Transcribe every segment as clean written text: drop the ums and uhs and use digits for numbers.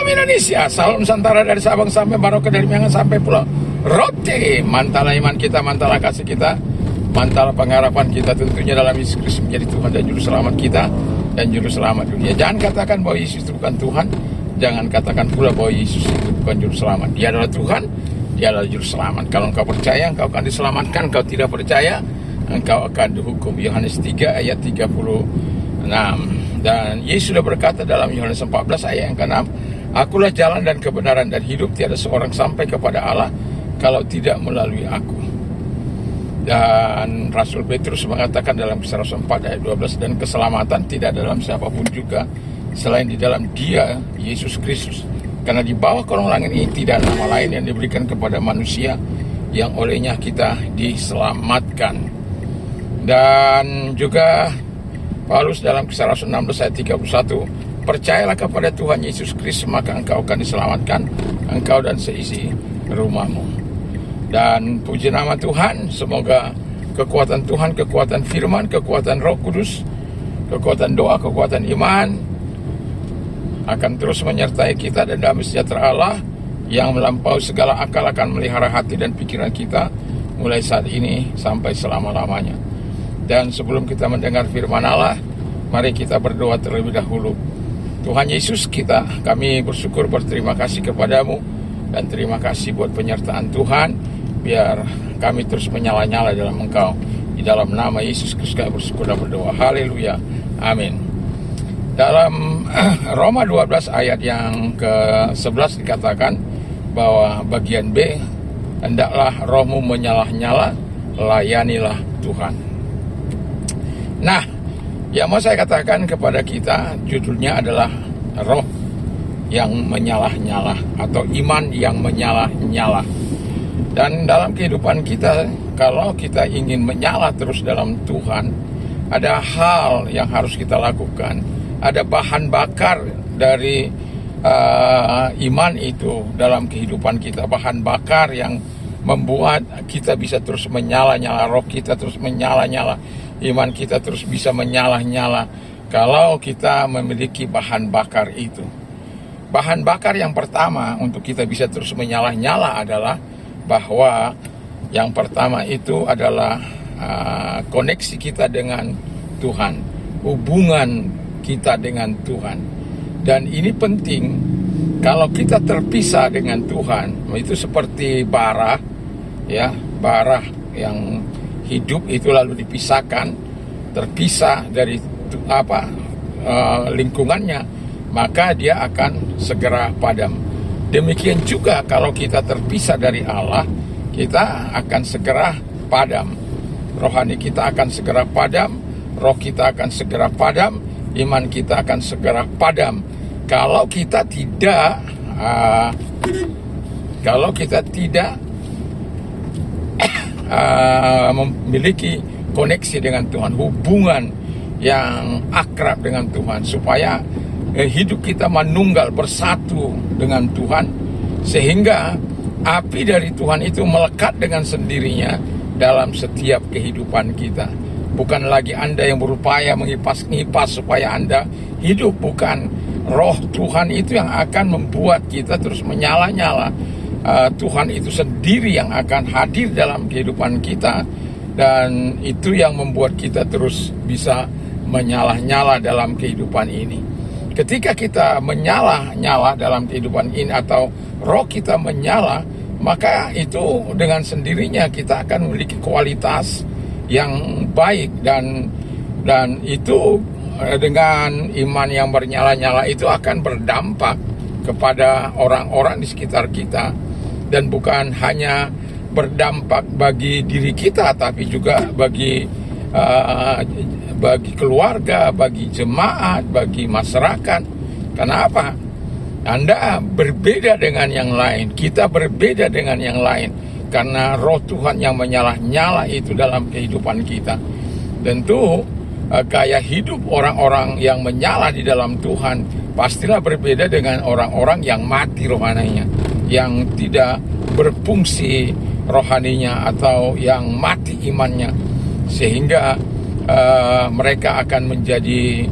Salam Indonesia, salam Nusantara dari Sabang sampai Merauke, dari Miangas sampai Pulau Rote. Mantalah iman kita, mantalah kasih kita, mantalah pengharapan kita tentunya dalam Yesus Kristus menjadi Tuhan dan Juru Selamat kita dan Juru Selamat dunia. Jangan katakan bahwa Yesus itu bukan Tuhan, jangan katakan pula bahwa Yesus itu bukan Juru Selamat. Dia adalah Tuhan, Dia adalah Juru Selamat. Kalau engkau percaya, engkau akan diselamatkan. Engkau tidak percaya, engkau akan dihukum. Yohanes 3 ayat 36. Dan Yesus sudah berkata dalam Yohanes 14 ayat yang ke-6, Akulah jalan dan kebenaran dan hidup, tiada seorang sampai kepada Allah kalau tidak melalui aku. Dan Rasul Petrus mengatakan dalam Kisah Rasul 4 ayat 12, dan keselamatan tidak dalam siapapun juga selain di dalam Dia, Yesus Kristus. Karena di bawah kolong langit ini tidak ada nama lain yang diberikan kepada manusia yang olehnya kita diselamatkan. Dan juga Paulus dalam Kisah Rasul 16 ayat 31, percayalah kepada Tuhan Yesus Kristus, maka engkau akan diselamatkan, engkau dan seisi rumahmu. Dan puji nama Tuhan, semoga kekuatan Tuhan, kekuatan firman, kekuatan Roh Kudus, kekuatan doa, kekuatan iman akan terus menyertai kita, dan damai sejahtera Allah yang melampaui segala akal akan melihara hati dan pikiran kita mulai saat ini sampai selama-lamanya. Dan sebelum kita mendengar firman Allah, mari kita berdoa terlebih dahulu. Tuhan Yesus, kami bersyukur, berterima kasih kepadamu, dan terima kasih buat penyertaan Tuhan. Biar kami terus menyala-nyala dalam Engkau. Di dalam nama Yesus Kristus kami bersyukur dan berdoa. Haleluya. Amin. Dalam Roma 12 ayat yang ke-11 dikatakan bahwa bagian B, hendaklah rohmu menyala-nyala, layanilah Tuhan. Nah, yang mau saya katakan kepada kita, judulnya adalah roh yang menyala-nyala atau iman yang menyala-nyala. Dan dalam kehidupan kita, kalau kita ingin menyala terus dalam Tuhan, ada hal yang harus kita lakukan. Ada bahan bakar dari iman itu dalam kehidupan kita. Bahan bakar yang membuat kita bisa terus menyala-nyala, roh kita terus menyala-nyala, iman kita terus bisa menyala-nyala kalau kita memiliki bahan bakar itu. Bahan bakar yang pertama untuk kita bisa terus menyala-nyala adalah bahwa yang pertama itu adalah koneksi kita dengan Tuhan, hubungan kita dengan Tuhan. Dan ini penting. Kalau kita terpisah dengan Tuhan, itu seperti bara, ya, bara yang hidup itu lalu dipisahkan, terpisah dari lingkungannya, maka dia akan segera padam. Demikian juga kalau kita terpisah dari Allah, kita akan segera padam. Rohani kita akan segera padam, roh kita akan segera padam, iman kita akan segera padam. Kalau kita tidak memiliki koneksi dengan Tuhan, hubungan yang akrab dengan Tuhan, supaya hidup kita menunggal bersatu dengan Tuhan, sehingga api dari Tuhan itu melekat dengan sendirinya dalam setiap kehidupan kita. Bukan lagi Anda yang berupaya mengipas supaya Anda hidup, bukan. Roh Tuhan itu yang akan membuat kita terus menyala-nyala. Tuhan itu sendiri yang akan hadir dalam kehidupan kita, dan itu yang membuat kita terus bisa menyala-nyala dalam kehidupan ini. Ketika kita menyala-nyala dalam kehidupan ini, atau roh kita menyala, maka itu dengan sendirinya kita akan memiliki kualitas yang baik, dan itu dengan iman yang bernyala-nyala itu akan berdampak kepada orang-orang di sekitar kita, dan bukan hanya berdampak bagi diri kita, tapi juga bagi keluarga, bagi jemaat, bagi masyarakat. Kenapa? Anda berbeda dengan yang lain, kita berbeda dengan yang lain, karena roh Tuhan yang menyala-nyala itu dalam kehidupan kita. Tentu gaya hidup orang-orang yang menyala di dalam Tuhan pastilah berbeda dengan orang-orang yang mati rohaninya, yang tidak berfungsi rohaninya, atau yang mati imannya, sehingga mereka akan menjadi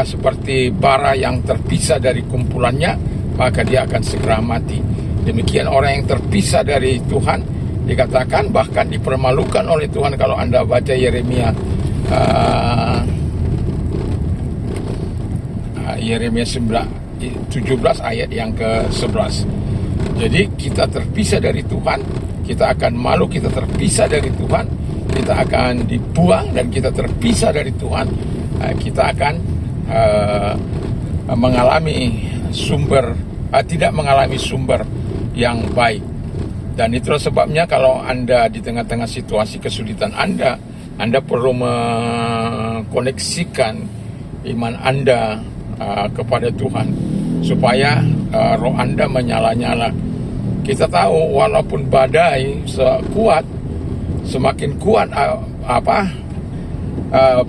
seperti bara yang terpisah dari kumpulannya, maka dia akan segera mati. Demikian orang yang terpisah dari Tuhan, dikatakan bahkan dipermalukan oleh Tuhan. Kalau Anda baca Yeremia 17 ayat yang ke-11. Jadi kita terpisah dari Tuhan, kita akan malu, kita terpisah dari Tuhan, kita akan dibuang, dan kita terpisah dari Tuhan, kita akan tidak mengalami sumber yang baik. Dan itulah sebabnya kalau Anda di tengah-tengah situasi kesulitan Anda perlu mengkoneksikan iman Anda kepada Tuhan, supaya roh Anda menyala-nyala. Kita tahu walaupun badai semakin kuat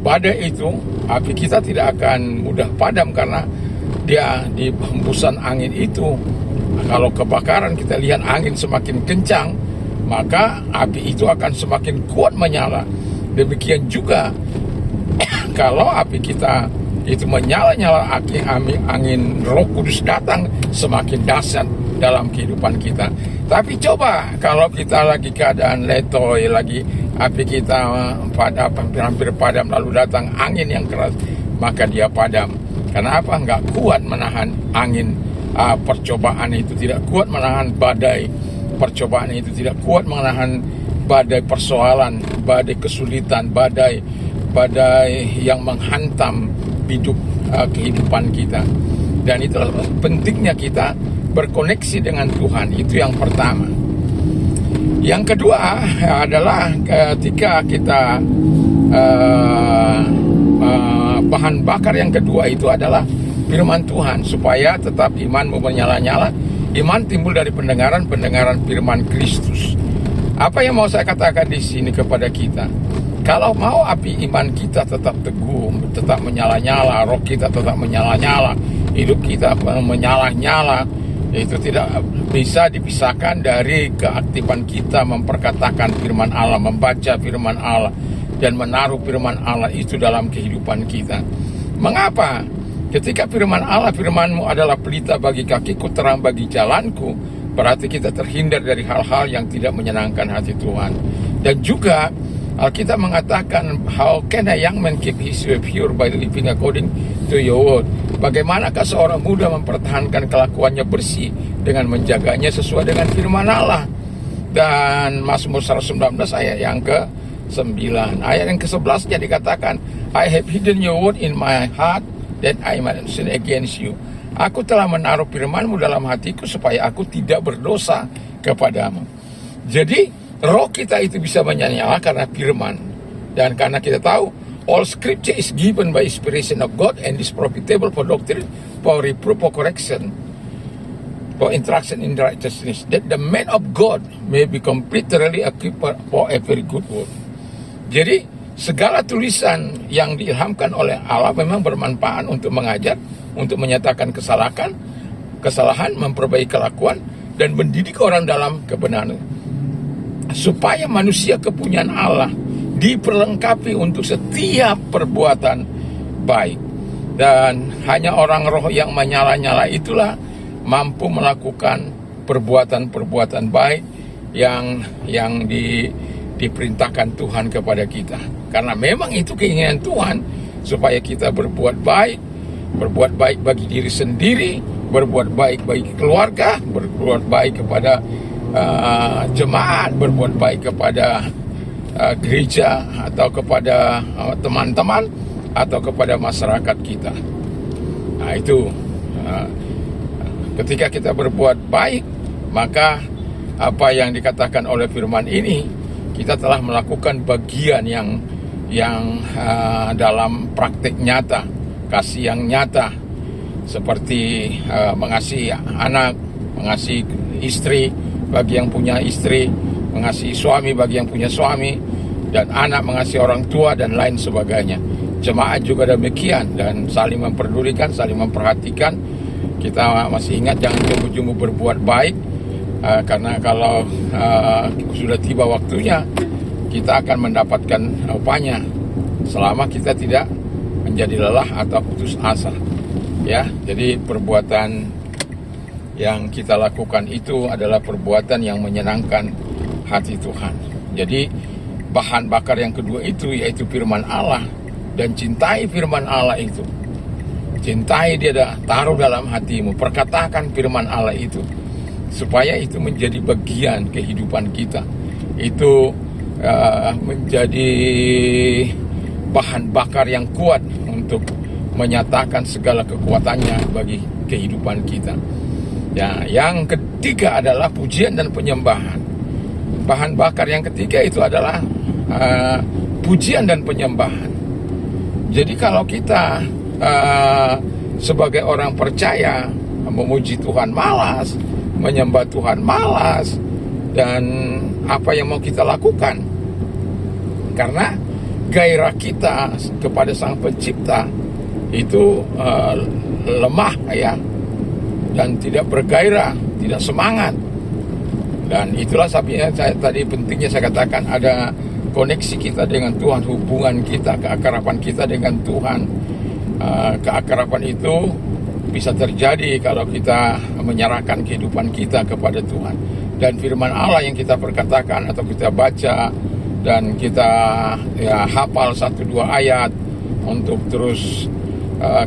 badai itu, api kita tidak akan mudah padam, karena dia di hembusan angin itu. Kalau kebakaran kita lihat angin semakin kencang, maka api itu akan semakin kuat menyala. Demikian juga kalau api kita itu menyala-nyala, angin Roh Kudus datang semakin dahsyat dalam kehidupan kita. Tapi coba kalau kita lagi keadaan letoy, lagi api kita hampir padam, lalu datang angin yang keras, maka dia padam. Karena apa? Nggak kuat menahan angin percobaan itu, tidak kuat menahan badai percobaan itu, tidak kuat menahan badai persoalan, badai kesulitan, badai yang menghantam hidup kehidupan kita. Dan itulah pentingnya kita berkoneksi dengan Tuhan. Itu yang pertama. Yang kedua adalah ketika kita bahan bakar yang kedua itu adalah firman Tuhan, supaya tetap imanmu menyala-nyala. Iman timbul dari pendengaran firman Kristus. Apa yang mau saya katakan di sini kepada kita? Kalau mau api iman kita tetap teguh, tetap menyala-nyala, roh kita tetap menyala-nyala, hidup kita menyala-nyala, itu tidak bisa dipisahkan dari keaktifan kita memperkatakan firman Allah, membaca firman Allah, dan menaruh firman Allah itu dalam kehidupan kita. Mengapa? Ketika firman Allah, firman-Mu adalah pelita bagi kakiku, terang bagi jalanku, berarti kita terhindar dari hal-hal yang tidak menyenangkan hati Tuhan. Dan juga Alkitab mengatakan, how can a young man keep his way pure by living according to your word? Bagaimanakah seorang muda mempertahankan kelakuannya bersih dengan menjaganya sesuai dengan firman Allah? Dan Mazmur 119 ayat yang ke-9. Ayat yang ke-11-nya dikatakan, I have hidden your word in my heart that I might sin against you. Aku telah menaruh firman-Mu dalam hatiku supaya aku tidak berdosa kepadamu. Jadi roh kita itu bisa menyala karena firman. Dan karena kita tahu all scripture is given by inspiration of God and is profitable for doctrine, for reproof, for correction, for instruction in righteousness, that the man of God may be completely equipped for every good work. Jadi segala tulisan yang diilhamkan oleh Allah memang bermanfaat untuk mengajar, untuk menyatakan kesalahan, memperbaiki kelakuan, dan mendidik orang dalam kebenaran, supaya manusia kepunyaan Allah diperlengkapi untuk setiap perbuatan baik. Dan hanya orang roh yang menyala-nyala itulah mampu melakukan perbuatan-perbuatan baik yang diperintahkan Tuhan kepada kita. Karena memang itu keinginan Tuhan, supaya kita berbuat baik bagi diri sendiri, berbuat baik bagi keluarga, berbuat baik kepada jemaat, berbuat baik kepada gereja, atau kepada teman-teman, atau kepada masyarakat kita. Nah itu, ketika kita berbuat baik, maka apa yang dikatakan oleh firman ini, kita telah melakukan bagian yang dalam praktik nyata, kasih yang nyata, seperti mengasihi anak, mengasihi istri bagi yang punya istri, mengasihi suami bagi yang punya suami, dan anak mengasihi orang tua, dan lain sebagainya. Jemaat juga demikian, dan saling memperdulikan, saling memperhatikan. Kita masih ingat, jangan jumbo-jumbo berbuat baik, karena kalau sudah tiba waktunya, kita akan mendapatkan upahnya, selama kita tidak menjadi lelah atau putus asa. Ya, jadi perbuatan yang kita lakukan itu adalah perbuatan yang menyenangkan hati Tuhan. Jadi bahan bakar yang kedua itu yaitu firman Allah, dan cintai firman Allah itu. Cintai dia, taruh dalam hatimu, perkatakan firman Allah itu, supaya itu menjadi bagian kehidupan kita. Itu menjadi bahan bakar yang kuat untuk menyatakan segala kekuatannya bagi kehidupan kita. Ya, yang ketiga adalah pujian dan penyembahan. Bahan bakar yang ketiga itu adalah pujian dan penyembahan. Jadi kalau kita sebagai orang percaya memuji Tuhan malas, menyembah Tuhan malas, dan apa yang mau kita lakukan? Karena gairah kita kepada Sang Pencipta itu lemah ya, dan tidak bergairah, tidak semangat. Dan itulah sebabnya tadi pentingnya saya katakan ada koneksi kita dengan Tuhan, hubungan kita, keakraban kita dengan Tuhan. Keakraban itu bisa terjadi kalau kita menyerahkan kehidupan kita kepada Tuhan. Dan firman Allah yang kita perkatakan atau kita baca dan kita hafal 1-2 ayat untuk terus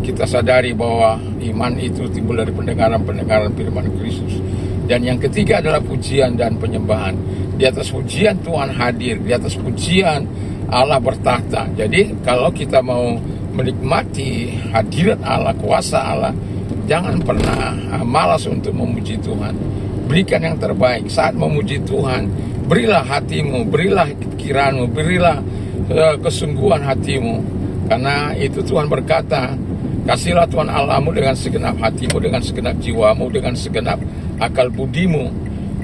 kita sadari bahwa iman itu timbul dari pendengaran firman Kristus. Dan yang ketiga adalah pujian dan penyembahan. Di atas pujian Tuhan hadir, di atas pujian Allah bertahta. Jadi kalau kita mau menikmati hadirat Allah, kuasa Allah, jangan pernah malas untuk memuji Tuhan. Berikan yang terbaik saat memuji Tuhan. Berilah hatimu, berilah pikiranmu, berilah kesungguhan hatimu. Karena itu Tuhan berkata, kasihlah Tuhan Allahmu dengan segenap hatimu, dengan segenap jiwamu, dengan segenap akal budimu.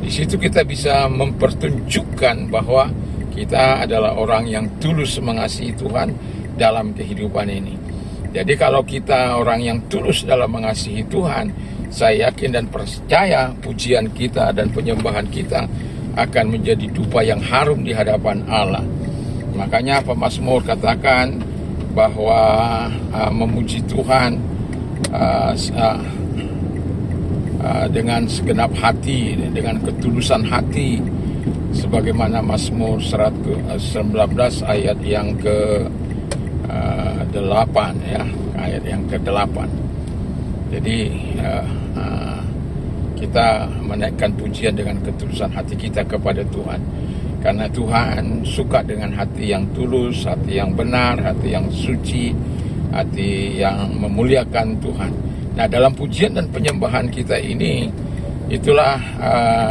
Di situ kita bisa mempertunjukkan bahwa kita adalah orang yang tulus mengasihi Tuhan dalam kehidupan ini. Jadi kalau kita orang yang tulus dalam mengasihi Tuhan, saya yakin dan percaya pujian kita dan penyembahan kita akan menjadi dupa yang harum di hadapan Allah. Makanya pemazmur katakan bahwa memuji Tuhan dengan segenap hati, dengan ketulusan hati, sebagaimana Mazmur 119 ayat yang ke-8 ya, ayat yang ke-8. Jadi kita menaikkan pujian dengan ketulusan hati kita kepada Tuhan. Karena Tuhan suka dengan hati yang tulus, hati yang benar, hati yang suci, hati yang memuliakan Tuhan. Nah, dalam pujian dan penyembahan kita ini, itulah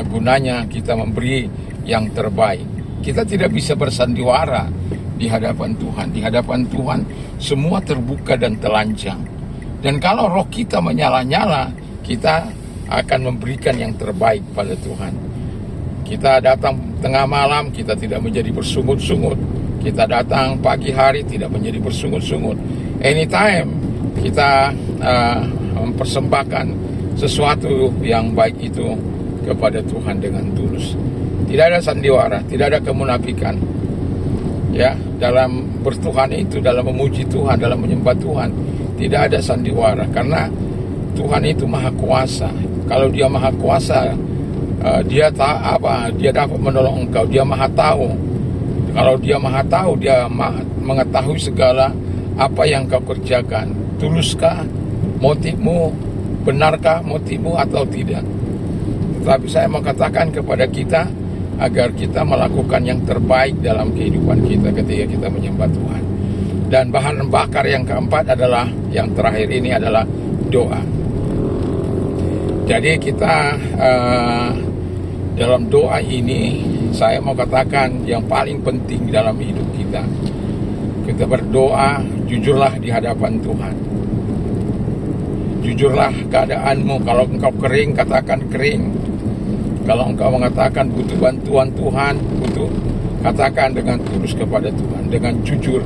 gunanya kita memberi yang terbaik. Kita tidak bisa bersandiwara di hadapan Tuhan. Di hadapan Tuhan semua terbuka dan telanjang. Dan kalau roh kita menyala-nyala, kita akan memberikan yang terbaik pada Tuhan. Kita datang tengah malam, kita tidak menjadi bersungut-sungut. Kita datang pagi hari, tidak menjadi bersungut-sungut. Anytime kita mempersembahkan sesuatu yang baik itu kepada Tuhan dengan tulus. Tidak ada sandiwara, tidak ada kemunafikan. Ya, dalam bertuhan itu, dalam memuji Tuhan, dalam menyembah Tuhan, tidak ada sandiwara. Karena Tuhan itu maha kuasa. Kalau dia maha kuasa, dia dapat menolong engkau. Dia maha tahu. Kalau dia maha tahu, dia mengetahui segala apa yang kau kerjakan. Tuluskah motifmu? Benarkah motifmu atau tidak? Tetapi saya mau katakan kepada kita agar kita melakukan yang terbaik dalam kehidupan kita ketika kita menyembah Tuhan. Dan bahan bakar yang keempat adalah, yang terakhir ini adalah doa. Jadi kita dalam doa ini, saya mau katakan yang paling penting dalam hidup kita. Kita berdoa, jujurlah di hadapan Tuhan. Jujurlah keadaanmu. Kalau engkau kering, katakan kering. Kalau engkau mengatakan butuh bantuan Tuhan, katakan dengan tulus kepada Tuhan, dengan jujur.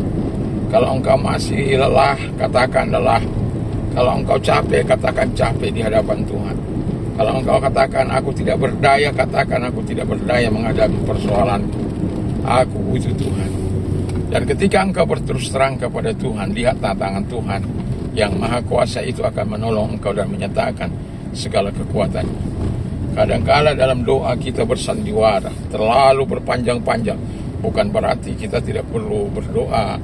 Kalau engkau masih lelah, katakan lelah. Kalau engkau capek, katakan capek di hadapan Tuhan. Kalau engkau katakan aku tidak berdaya, katakan aku tidak berdaya menghadapi persoalanku. Aku butuh Tuhan. Dan ketika engkau berterus terang kepada Tuhan, lihat tangan Tuhan yang maha kuasa itu akan menolong engkau dan menyatakan segala kekuatan. Kadang-kala dalam doa kita bersandiwara, terlalu berpanjang-panjang. Bukan berarti kita tidak perlu berdoa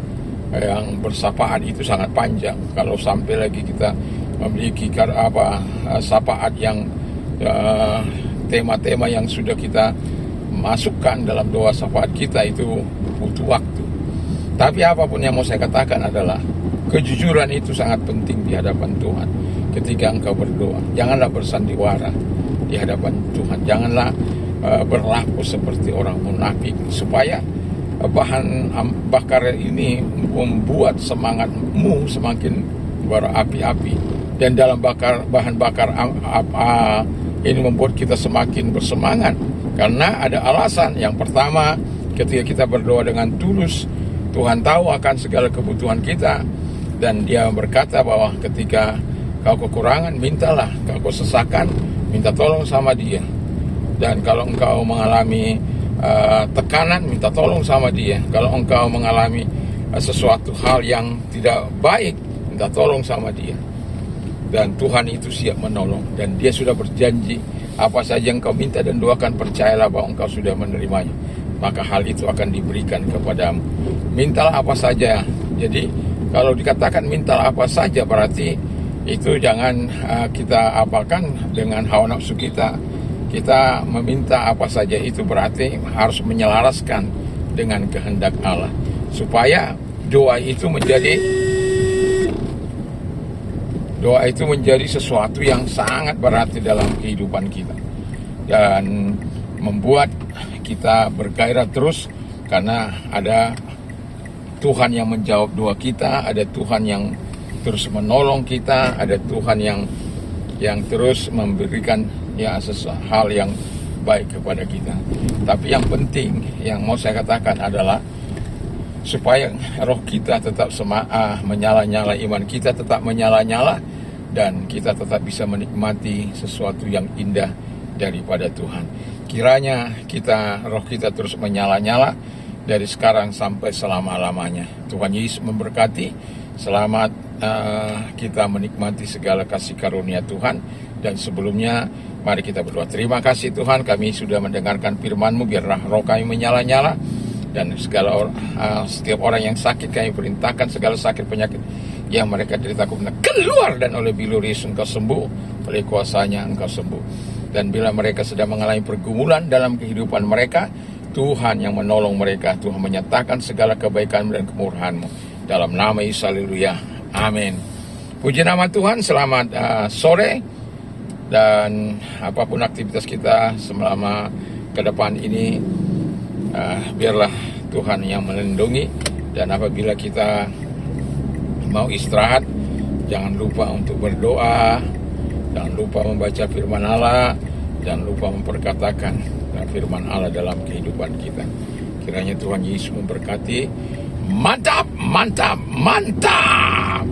yang bersapaat itu sangat panjang. Kalau sampai lagi kita memiliki sapaat yang tema-tema yang sudah kita masukkan dalam doa sapaat kita, itu butuh waktu. Tapi apapun yang mau saya katakan adalah kejujuran itu sangat penting di hadapan Tuhan. Ketika engkau berdoa, janganlah bersandiwara di hadapan Tuhan. Janganlah berlaku seperti orang munafik, supaya bahan bakar ini membuat semangatmu semakin berapi-api. Dan dalam bahan bakar ini membuat kita semakin bersemangat, karena ada alasan. Yang pertama, ketika kita berdoa dengan tulus, Tuhan tahu akan segala kebutuhan kita, dan Dia berkata bahwa ketika kau kekurangan, mintalah. Kalau kau sesakan, minta tolong sama Dia. Dan kalau engkau mengalami tekanan, minta tolong sama Dia. Kalau engkau mengalami sesuatu hal yang tidak baik, minta tolong sama Dia. Dan Tuhan itu siap menolong. Dan Dia sudah berjanji, apa saja yang kau minta dan doakan, percayalah bahwa engkau sudah menerimanya, maka hal itu akan diberikan kepadamu. Mintalah apa saja. Jadi kalau dikatakan mintalah apa saja, berarti itu jangan kita apakan dengan hawa nafsu kita. Kita meminta apa saja itu berarti harus menyelaraskan dengan kehendak Allah, supaya doa itu menjadi sesuatu yang sangat berarti dalam kehidupan kita, dan membuat kita bergairah terus, karena ada Tuhan yang menjawab doa kita, ada Tuhan yang terus menolong kita, ada Tuhan yang terus memberikan hal yang baik kepada kita. Tapi yang penting yang mau saya katakan adalah supaya roh kita tetap menyala-nyala, iman kita tetap menyala-nyala, dan kita tetap bisa menikmati sesuatu yang indah daripada Tuhan. Kiranya roh kita terus menyala-nyala dari sekarang sampai selama-lamanya. Tuhan Yesus memberkati. Selamat kita menikmati segala kasih karunia Tuhan. Dan sebelumnya, mari kita berdoa. Terima kasih Tuhan, kami sudah mendengarkan firman-Mu. Biarlah roh kami menyala-nyala, dan setiap orang yang sakit, kami perintahkan segala sakit penyakit yang mereka derita keluar, dan oleh bilur Yesus Engkau sembuh, oleh kuasanya Engkau sembuh. Dan bila mereka sedang mengalami pergumulan dalam kehidupan mereka, Tuhan yang menolong mereka. Tuhan menyatakan segala kebaikan dan kemurahan-Mu. Dalam nama Yesus, haleluya, amin. Puji nama Tuhan. Selamat sore, dan apapun aktivitas kita selama ke depan ini, biarlah Tuhan yang melindungi. Dan apabila kita mau istirahat, jangan lupa untuk berdoa, jangan lupa membaca firman Allah, jangan lupa memperkatakan firman Allah dalam kehidupan kita. Kiranya Tuhan Yesus memberkati. Mantap, mantap, mantap.